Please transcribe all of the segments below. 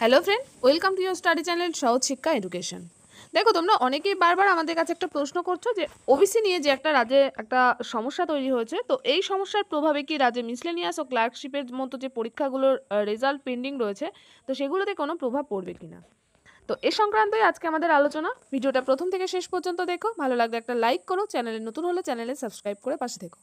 Hello friend, welcome to your study channel সহজ শিক্ষা education. দেখো, তোমরা অনেকেই বারবার আমাদের কাছে একটা প্রশ্ন করছো যে ওবিসি নিয়ে যে একটা রাজ্যে একটা সমস্যা তৈরি হয়েছে, তো এই সমস্যার প্রভাবে কি রাজ্যে মিসলেনিয়াস ও ক্লার্কশিপের মতো যে পরীক্ষাগুলোর রেজাল্ট পেন্ডিং রয়েছে, তো সেগুলোতে কোনো প্রভাব পড়বে কিনা। তো এ সংক্রান্তই আজকে আমাদের আলোচনা। ভিডিওটা প্রথম থেকে শেষ পর্যন্ত দেখো, ভালো লাগলে একটা লাইক করো, চ্যানেলে নতুন হলে চ্যানেলে সাবস্ক্রাইব করে পাশে থেকো।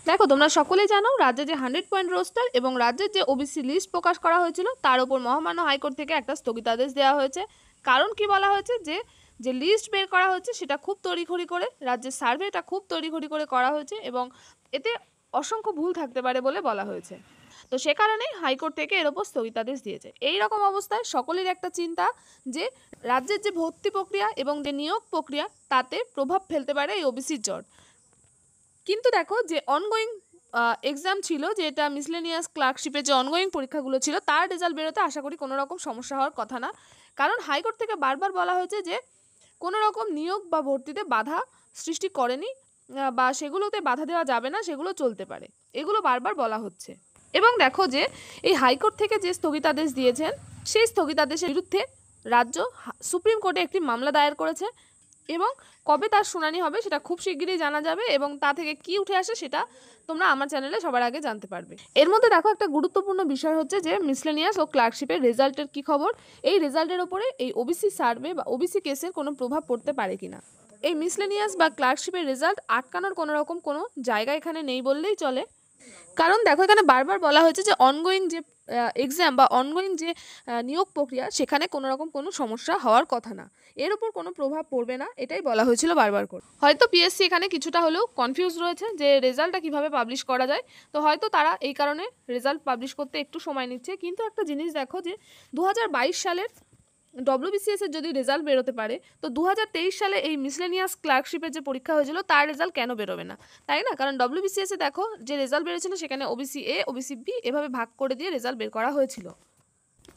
দেখো, তোমরা সকলেই জানো রাজ্যে যে 100 পয়েন্ট রোস্টার এবং রাজ্যের যে ওবিসি লিস্ট প্রকাশ করা হয়েছিল তার উপর মহামান্য হাইকোর্ট থেকে একটা স্থগিতাদেশ দেওয়া হয়েছে। কারণ কি বলা হয়েছে, যে যে লিস্ট বের করা হয়েছে সেটা খুব তড়িঘড়ি করে, রাজ্যের সার্ভেটা খুব তড়িঘড়ি করে করা হয়েছে এবং এতে অসংখ্য ভুল থাকতে পারে বলে বলা হয়েছে। তো সে কারণেই হাইকোর্ট থেকে এর ওপর স্থগিতাদেশ দিয়েছে। এই রকম অবস্থায় সকলের একটা চিন্তা যে রাজ্যের যে ভর্তি প্রক্রিয়া এবং যে নিয়োগ প্রক্রিয়া তাতে প্রভাব ফেলতে পারে এই ওবিসির জট। কিন্তু দেখো, যে অনগোয়িং এক্সাম ছিল, যে এটা মিসলেনিয়াস ক্লার্কশিপের যে অনগোয়িং পরীক্ষাগুলো ছিল তার রেজাল্ট বেরোতে আশা করি কোনো রকম সমস্যা হওয়ার কথা না। কারণ হাইকোর্ট থেকে বারবার বলা হয়েছে যে কোনো রকম নিয়োগ বা ভর্তিতে বাধা সৃষ্টি করেনি, বা সেগুলোতে বাধা দেওয়া যাবে না, সেগুলো চলতে পারে, এগুলো বারবার বলা হচ্ছে। এবং দেখো, যে এই হাইকোর্ট থেকে যে স্থগিতাদেশ দিয়েছেন সেই স্থগিতাদেশের বিরুদ্ধে রাজ্য সুপ্রিম কোর্টে একটি মামলা দায়ের করেছে এবং কবে তার শুনানি হবে সেটা খুব শিগগিরই জানা যাবে এবং তা থেকে কি উঠে আসে সেটা তোমরা আমার চ্যানেলে সবার আগে জানতে পারবে। এর মধ্যে দেখো, একটা গুরুত্বপূর্ণ বিষয় হচ্ছে যে মিসলেনিয়াস ও ক্লার্কশিপের রেজাল্টের কি খবর। এই রেজাল্টের ওপরে এই ওবিসি সার্ভে বা ওবিসি কেসের কোনো প্রভাব পড়তে পারে কিনা। এই মিসলেনিয়াস বা ক্লার্কশিপের রেজাল্ট আটকানোর কোনো রকম কোনো জায়গা এখানে নেই বললেই চলে। কারণ দেখো, এখানে বারবার বলা হয়েছে যে অনগোয়িং যে এক্সাম বা অনগোয়িং যে নিয়োগ প্রক্রিয়া সেখানে কোনো রকম কোনো সমস্যা হওয়ার কথা না, এর উপর কোনো প্রভাব পড়বে না, এটাই বলা হয়েছিল বারবার করে। হয়তো পিএসসি এখানে কিছুটা হলেও কনফিউজ রয়েছে যে রেজাল্টটা কিভাবে পাবলিশ করা যায়, তো হয়তো তারা এই কারণে রেজাল্ট পাবলিশ করতে একটু সময় নিচ্ছে। কিন্তু একটা জিনিস দেখো, যে 2022 সালের ডব্লিউবিসিএস এর যদি রেজাল্ট বেরোতে পারে, তো 2023 সালে এই মিসলেনিয়াস ক্লার্কশিপের যে পরীক্ষা হয়েছিল তার রেজাল্ট কেন বেরোবে না, তাই না? কারণ ডব্লিউবিসিএস এ দেখো যে রেজাল্ট বেরোছিল সেখানে ওবিসি এ ওবিসি বি এভাবে ভাগ করে দিয়ে রেজাল্ট বের করা হয়েছিল।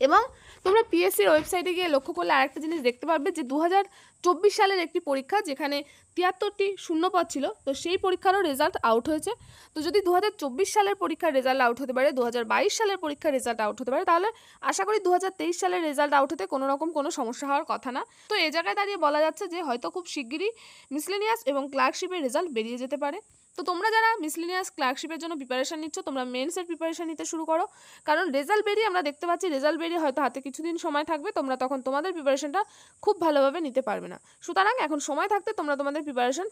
এবং তোমরা পিএসসির ওয়েবসাইটে গিয়ে লক্ষ্য করলে আরেকটা জিনিস দেখতে পারবে, যে 2024 সালের একটি পরীক্ষা যেখানে 73টি শূন্যপদ ছিল, তো সেই পরীক্ষারও রেজাল্ট আউট হয়েছে। তো যদি 2024 সালের পরীক্ষার রেজাল্ট আউট হতে পারে, 2022 সালের পরীক্ষার রেজাল্ট আউট হতে পারে, তাহলে আশা করি 2023 সালের রেজাল্ট আউট হতে কোনো রকম কোনো সমস্যা হওয়ার কথা না। তো এই জায়গায় দাঁড়িয়ে বলা যাচ্ছে যে হয়তো খুব শিগগিরই মিসলেনিয়াস এবং ক্লার্কশিপের রেজাল্ট বেরিয়ে যেতে পারে। তো তোমরা যারা মিসলেনিয়াস ক্লার্কশিপের জন্য প্রিপারেশন নিচ্ছ, তোমরা মেন্সের প্রিপারেশন নিতে শুরু করো। কারণ রেজাল্ট বেরিয়ে আমরা দেখতে পাচ্ছি, রেজাল্ট বেরিয়ে হয়তো হাতে কিছুদিন সময় থাকবে, তোমরা তখন তোমাদের প্রিপারেশনটা খুব ভালোভাবে নিতে পারবে না। সুতরাং এখন সময় থাকতে তোমরা তোমাদের প্রিপারেশন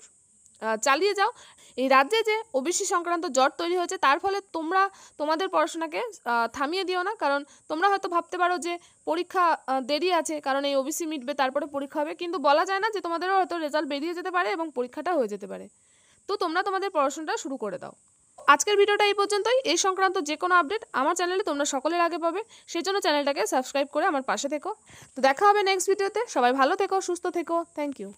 চালিয়ে যাও। এই রাজ্যে যে ওবিসি সংক্রান্ত জট তৈরি হয়েছে তার ফলে তোমরা তোমাদের পড়াশোনাকে থামিয়ে দিও না। কারণ তোমরা হয়তো ভাবতে পারো যে পরীক্ষা দেরি আছে, কারণ এই ওবিসি মিটবে তারপরে পরীক্ষা হবে, কিন্তু বলা যায় না, যে তোমাদেরও হয়তো রেজাল্ট বেরিয়ে যেতে পারে এবং পরীক্ষাটা হয়ে যেতে পারে। তো তোমরা তোমাদের পড়াশোনাটা শুরু করে দাও। আজকের ভিডিওটা এই পর্যন্তই। এই সংক্রান্ত যে কোনো আপডেট আমার চ্যানেলে তোমরা সকলের আগে পাবে, সেই জন্য চ্যানেলটাকে সাবস্ক্রাইব করে আমার পাশে থেকো। তো দেখা হবে নেক্সট ভিডিওতে। সবাই ভালো থেকো, সুস্থ থেকো। Thank you.